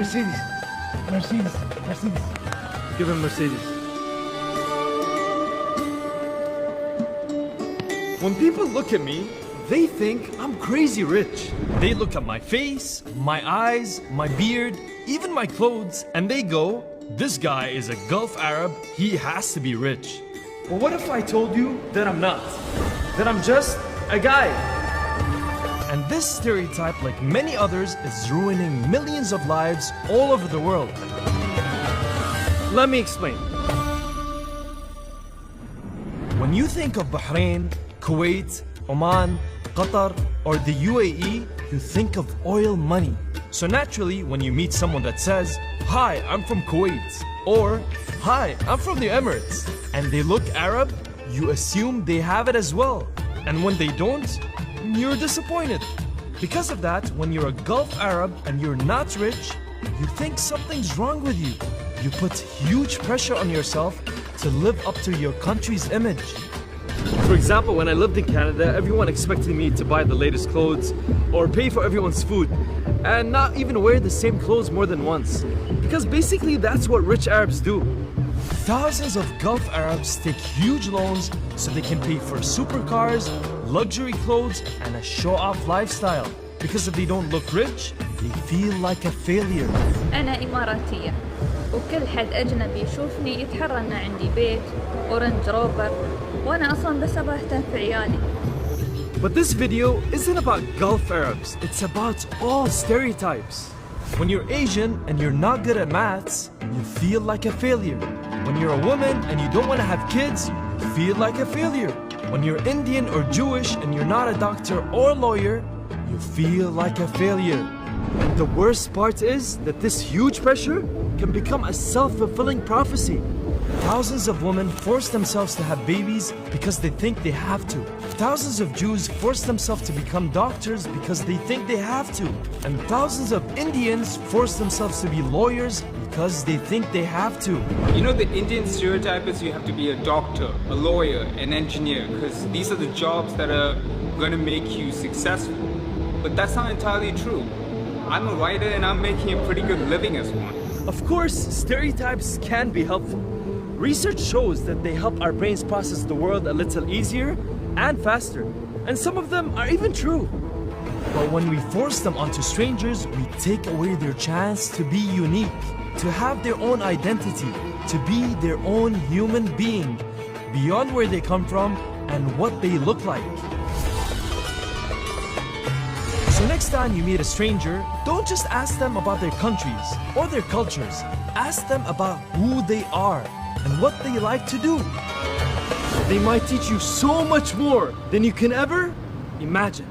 Mercedes. Mercedes. Give him Mercedes. When people look at me, they think I'm crazy rich. They look at my face, my eyes, my beard, even my clothes, and they go, this guy is a Gulf Arab, he has to be rich. But what if I told you that I'm not? That I'm just a guy? And this stereotype, like many others, is ruining millions of lives all over the world. Let me explain. When you think of Bahrain, Kuwait, Oman, Qatar, or the UAE, you think of oil money. So naturally, when you meet someone that says, hi, I'm from Kuwait, or hi, I'm from the Emirates, and they look Arab, you assume they have it as well. And when they don't, you're disappointed. Because of that, when you're a Gulf Arab and you're not rich, you think something's wrong with you. You put huge pressure on yourself to live up to your country's image. For example, when I lived in Canada, everyone expected me to buy the latest clothes or pay for everyone's food and not even wear the same clothes more than once. Because basically that's what rich Arabs do. Thousands of Gulf Arabs take huge loans so they can pay for supercars, luxury clothes, and a show-off lifestyle. Because if they don't look rich, they feel like a failure. أنا إماراتية وكل حد أجنبي يشوفني يتحرى أن عندي بيت أورنج روفر وأنا أصلاً بس أهتم في عيالي. But this video isn't about Gulf Arabs, it's about all stereotypes. When you're Asian and you're not good at maths, you feel like a failure. When you're a woman and you don't want to have kids, you feel like a failure. When you're Indian or Jewish and you're not a doctor or lawyer, you feel like a failure. And the worst part is that this huge pressure can become a self-fulfilling prophecy. Thousands of women force themselves to have babies because they think they have to. Thousands of Jews force themselves to become doctors because they think they have to. And thousands of Indians force themselves to be lawyers because they think they have to. You know, the Indian stereotype is you have to be a doctor, a lawyer, an engineer, because these are the jobs that are going to make you successful. But that's not entirely true. I'm a writer and I'm making a pretty good living as one. Of course, stereotypes can be helpful. Research shows that they help our brains process the world a little easier and faster. And some of them are even true. But when we force them onto strangers, we take away their chance to be unique, to have their own identity, to be their own human being, beyond where they come from and what they look like. So next time you meet a stranger, don't just ask them about their countries or their cultures. Ask them about who they are and what they like to do. They might teach you so much more than you can ever imagine.